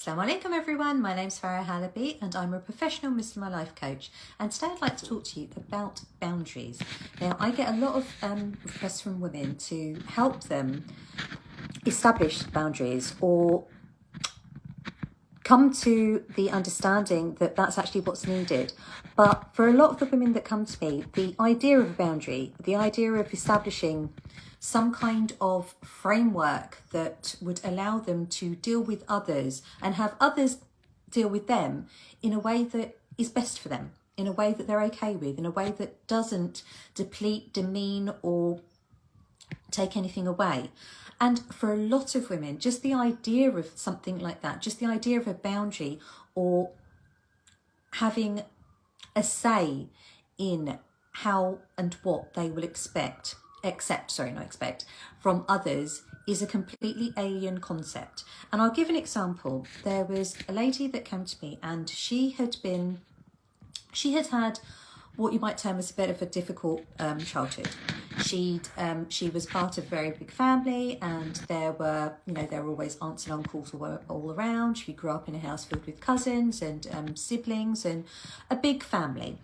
Assalamu alaikum everyone, my name's Farah Halabi and I'm a professional Muslim life coach, and today I'd like to talk to you about boundaries. Now I get a lot of requests from women to help them establish boundaries or come to the understanding that that's actually what's needed. But for a lot of the women that come to me, the idea of a boundary, the idea of establishing some kind of framework that would allow them to deal with others and have others deal with them in a way that is best for them, in a way that they're okay with, in a way that doesn't deplete, demean, or take anything away. And for a lot of women, just the idea of something like that, just the idea of a boundary or having a say in how and what they will accept from others is a completely alien concept. And I'll give an example. There was a lady that came to me and she had had what you might term as a bit of a difficult childhood. She was part of a very big family, and there were always aunts and uncles all around. She grew up in a house filled with cousins and siblings and a big family.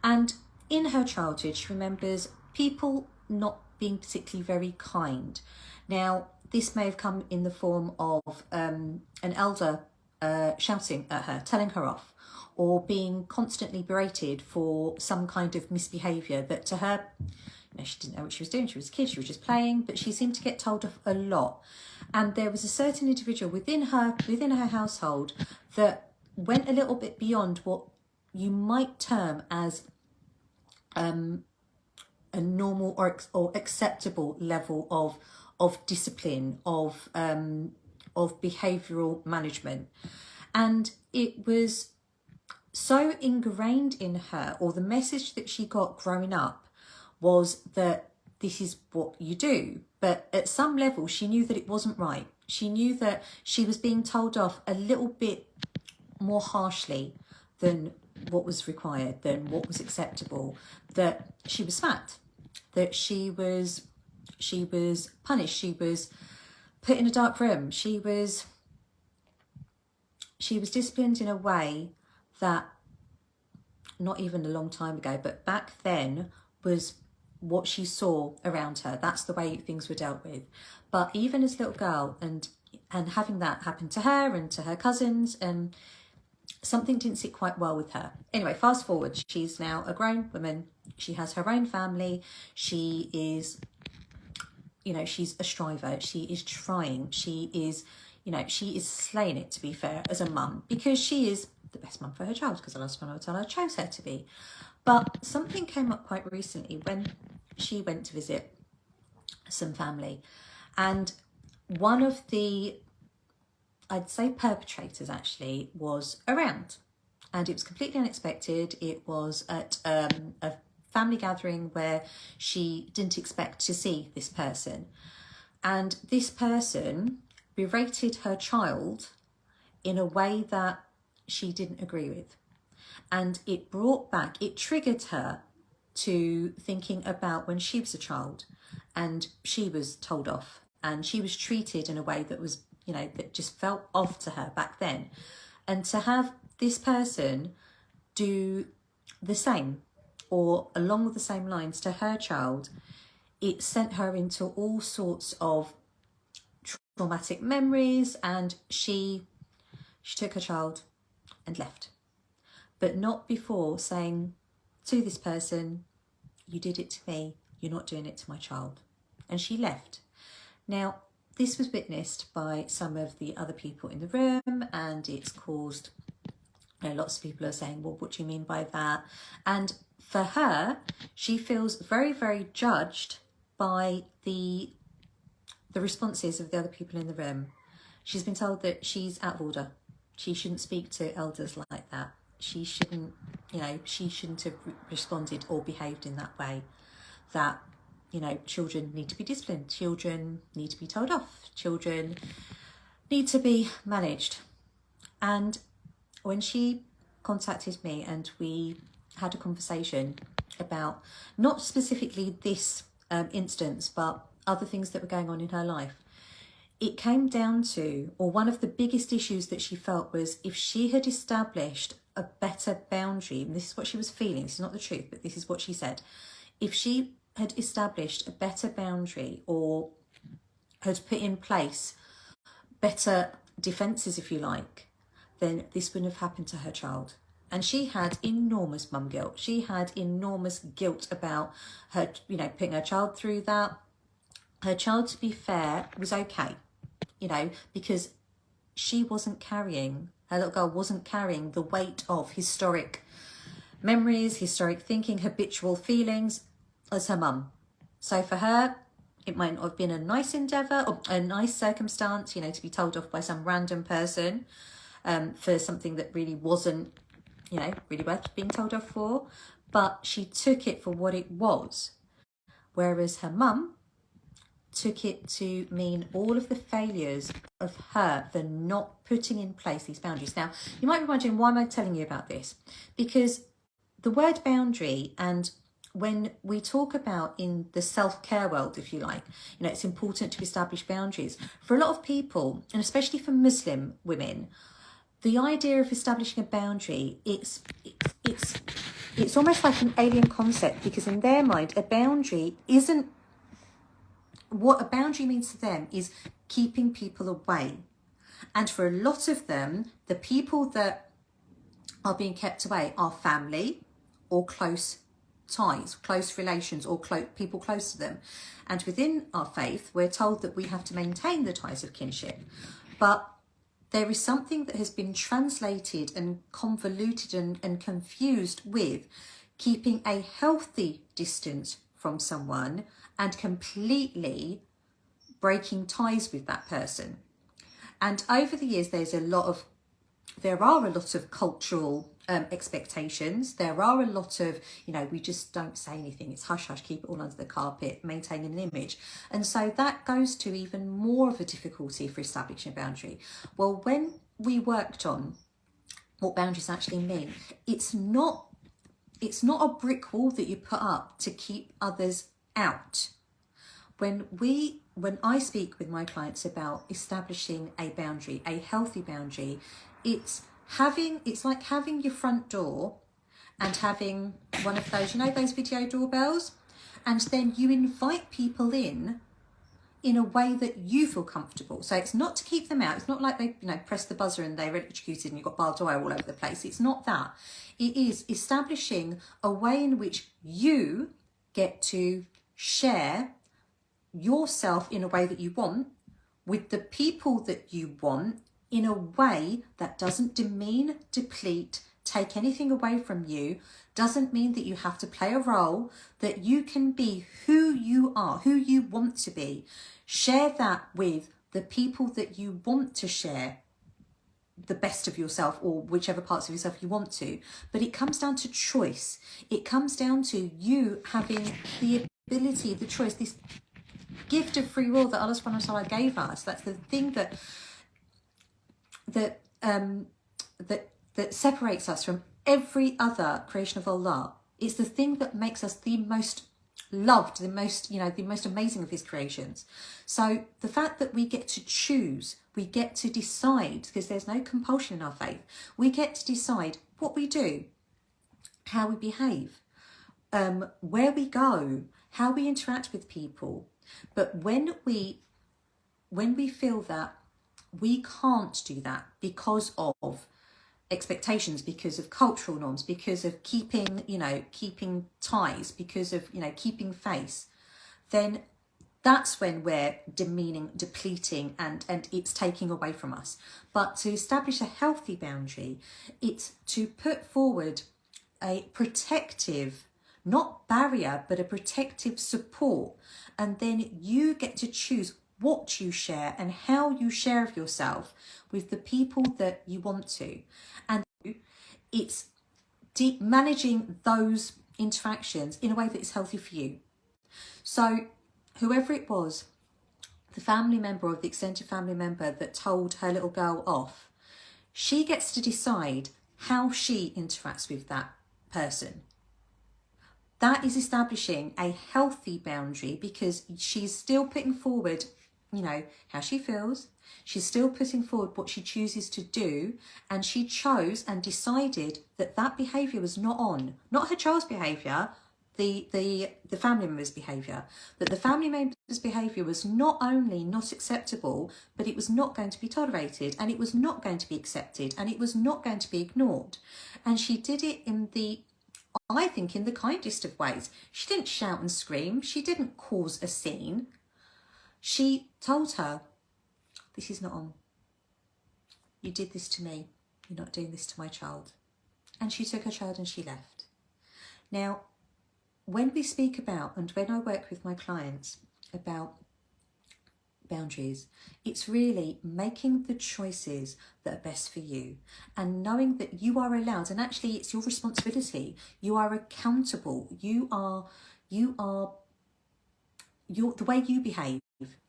And in her childhood, she remembers people not being particularly very kind. Now, this may have come in the form of an elder shouting at her, telling her off, or being constantly berated for some kind of misbehaviour that to her, she didn't know what she was doing. She was a kid, she was just playing, but she seemed to get told off a lot. And there was a certain individual within her household that went a little bit beyond what you might term as a normal or acceptable level of discipline, of behavioural management. And it was so ingrained in her, or the message that she got growing up was that this is what you do. But at some level, she knew that it wasn't right. She knew that she was being told off a little bit more harshly than what was required, than what was acceptable, that she was smacked, that she was punished, she was put in a dark room, she was disciplined in a way that not even a long time ago, but back then was what she saw around her. That's the way things were dealt with. But even as a little girl, and having that happen to her and to her cousins, and something didn't sit quite well with her. Anyway, fast forward, she's now a grown woman. She has her own family. She is, she's a striver. She is trying. She is, she is slaying it, to be fair, as a mum, because she is the best mum for her child, because Allah subhanahu wa ta'ala chose her to be. But something came up quite recently when she went to visit some family, and one of the, I'd say, perpetrators actually was around, and it was completely unexpected. It was at a family gathering where she didn't expect to see this person, and this person berated her child in a way that she didn't agree with. And it triggered her to thinking about when she was a child and she was told off and she was treated in a way that was, that just felt off to her back then. And to have this person do the same or along the same lines to her child, it sent her into all sorts of traumatic memories, and she took her child and left. But not before saying to this person, you did it to me, you're not doing it to my child. And she left. Now, this was witnessed by some of the other people in the room, and it's caused, lots of people are saying, well, what do you mean by that? And for her, she feels very, very judged by the responses of the other people in the room. She's been told that she's out of order. She shouldn't speak to elders like that. She shouldn't have responded or behaved in that way. That, children need to be disciplined. Children need to be told off. Children need to be managed. And when she contacted me and we had a conversation about not specifically this instance, but other things that were going on in her life, it came down to, or one of the biggest issues that she felt was, if she had established a better boundary, and this is what she was feeling, this is not the truth, but this is what she said, if she had established a better boundary or had put in place better defences, if you like, then this wouldn't have happened to her child. And she had enormous mum guilt. She had enormous guilt about her, you know, putting her child through that. Her child, to be fair, was okay, you know, because she wasn't carrying, her little girl wasn't carrying the weight of historic memories, historic thinking, habitual feelings as her mum. So for her, it might not have been a nice endeavour or a nice circumstance, you know, to be told off by some random person for something that really wasn't, you know, really worth being told off for. But she took it for what it was. Whereas her mum took it to mean all of the failures of her for not putting in place these boundaries. Now, you might be wondering, why am I telling you about this? Because the word boundary, and when we talk about in the self-care world, if you like, you know, it's important to establish boundaries. For a lot of people, and especially for Muslim women, the idea of establishing a boundary, it's almost like an alien concept, because in their mind, a boundary isn't, what a boundary means to them is keeping people away. And for a lot of them, the people that are being kept away are family or close ties, close relations, or people close to them. And within our faith, we're told that we have to maintain the ties of kinship. But there is something that has been translated and convoluted and confused with keeping a healthy distance from someone and completely breaking ties with that person. And over the years, there are a lot of cultural expectations. There are a lot of, you know, we just don't say anything. It's hush hush, keep it all under the carpet, maintaining an image. And so that goes to even more of a difficulty for establishing a boundary. Well, when we worked on what boundaries actually mean, it's not a brick wall that you put up to keep others out. When I speak with my clients about establishing a boundary, a healthy boundary, it's like having your front door and having one of those, you know, those video doorbells, and then you invite people in a way that you feel comfortable. So it's not to keep them out. It's not like they, you know, press the buzzer and they're electrocuted and you've got barbed wire all over the place. It's not that. It is establishing a way in which you get to share yourself in a way that you want with the people that you want, in a way that doesn't demean, deplete, take anything away from you, doesn't mean that you have to play a role, that you can be who you are, who you want to be. Share that with the people that you want to share the best of yourself, or whichever parts of yourself you want to. But it comes down to choice. It comes down to you having the ability, the choice, this gift of free will that Allah subhanahu wa ta'ala gave us. That's the thing that separates us from every other creation of Allah. It's the thing that makes us the most loved, the most amazing of his creations. So the fact that we get to choose, we get to decide, because there's no compulsion in our faith, we get to decide what we do, how we behave, where we go, how we interact with people. But when we feel that we can't do that because of expectations, because of cultural norms, because of keeping ties, because of, keeping face, then that's when we're demeaning, depleting, and it's taking away from us. But to establish a healthy boundary, it's to put forward a protective, not barrier, but a protective support. And then you get to choose what you share and how you share of yourself with the people that you want to. And it's managing those interactions in a way that is healthy for you. So whoever it was, the family member or the extended family member that told her little girl off, she gets to decide how she interacts with that person. That is establishing a healthy boundary, because she's still putting forward, you know, how she feels. She's still putting forward what she chooses to do, and she chose and decided that that behaviour was not her child's behaviour, the family member's behaviour, that the family member's behaviour was not only not acceptable, but it was not going to be tolerated, and it was not going to be accepted, and it was not going to be ignored. And she did it in I think, in the kindest of ways. She didn't shout and scream. She didn't cause a scene. She told her, this is not on. You did this to me. You're not doing this to my child. And she took her child and she left. Now, when we speak about, and when I work with my clients about boundaries, it's really making the choices that are best for you, and knowing that you are allowed, and actually it's your responsibility. You are accountable. The way you behave,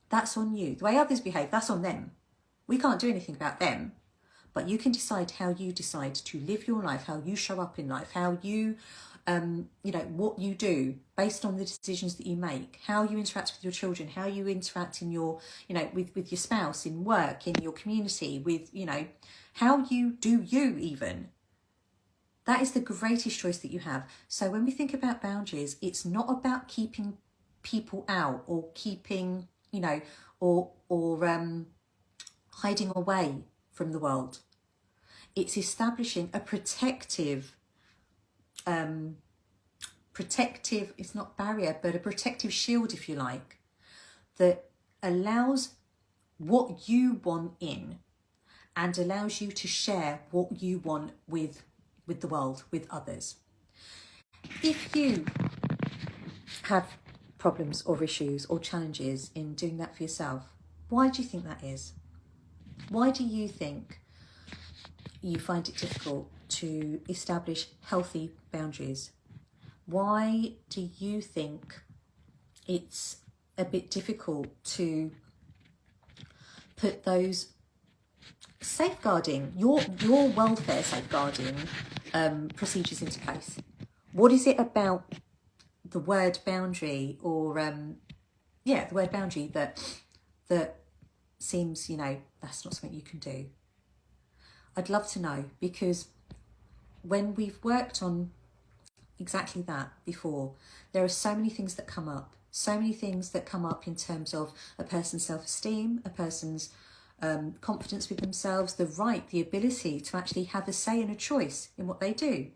that's on you. The way others behave, that's on them. We can't do anything about them, but you can decide how you decide to live your life, how you show up in life, how you, you know, what you do based on the decisions that you make, how you interact with your children, how you interact in your, you know, with your spouse, in work, in your community, with, you know, how you do you even. That is the greatest choice that you have. So when we think about boundaries, it's not about keeping people out or keeping, you know, or hiding away from the world. It's establishing a protective, it's not barrier, but a protective shield, if you like, that allows what you want in and allows you to share what you want with the world, with others. If you have problems or issues or challenges in doing that for yourself, why do you think that is? Why do you think you find it difficult to establish healthy boundaries? Why do you think it's a bit difficult to put those safeguarding, your welfare safeguarding procedures into place? What is it about the word boundary, or the word boundary, that seems, you know, that's not something you can do? I'd love to know, because when we've worked on exactly that before, there are so many things that come up, in terms of a person's self-esteem, a person's confidence with themselves, the ability to actually have a say and a choice in what they do.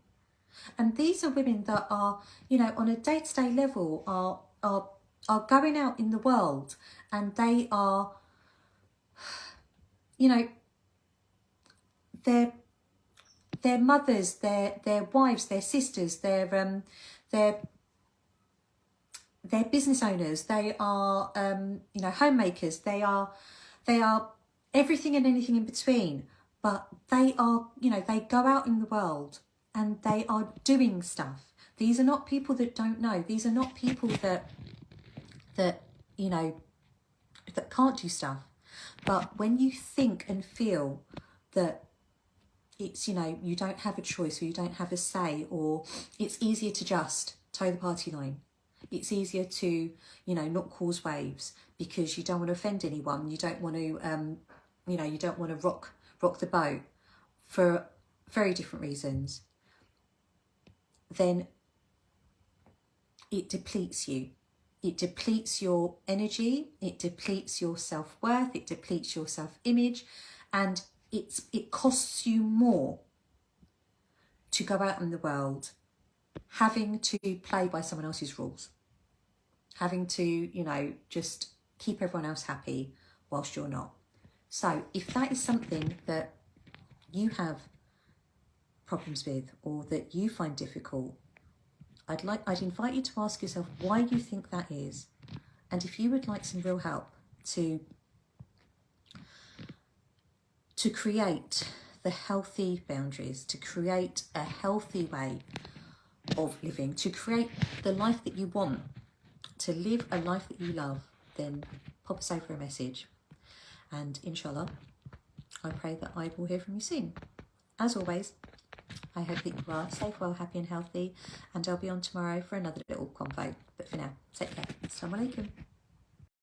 And these are women that are, you know, on a day-to-day level are going out in the world, and they are, you know, their mothers, their wives, their sisters, their business owners. They are, you know, homemakers. They are everything and anything in between. But they are, you know, they go out in the world and they are doing stuff. These are not people that don't know. These are not people that you know, that can't do stuff. But when you think and feel that it's, you know, you don't have a choice, or you don't have a say, or it's easier to just toe the party line. It's easier to, you know, not cause waves because you don't want to offend anyone. You don't want to, you know, you don't want to rock the boat for very different reasons. Then it depletes you. It depletes your energy. It depletes your self-worth. It depletes your self-image, and it costs you more to go out in the world having to play by someone else's rules, having to, you know, just keep everyone else happy whilst you're not. So if that is something that you have problems with, or that you find difficult, I'd invite you to ask yourself why you think that is, and if you would like some real help to create the healthy boundaries, to create a healthy way of living, to create the life that you want, to live a life that you love, then pop us over a message. And inshallah, I pray that I will hear from you soon. As always, I hope that you are safe, well, happy and healthy, and I'll be on tomorrow for another little convo. But for now, take care. Assalamu alaikum.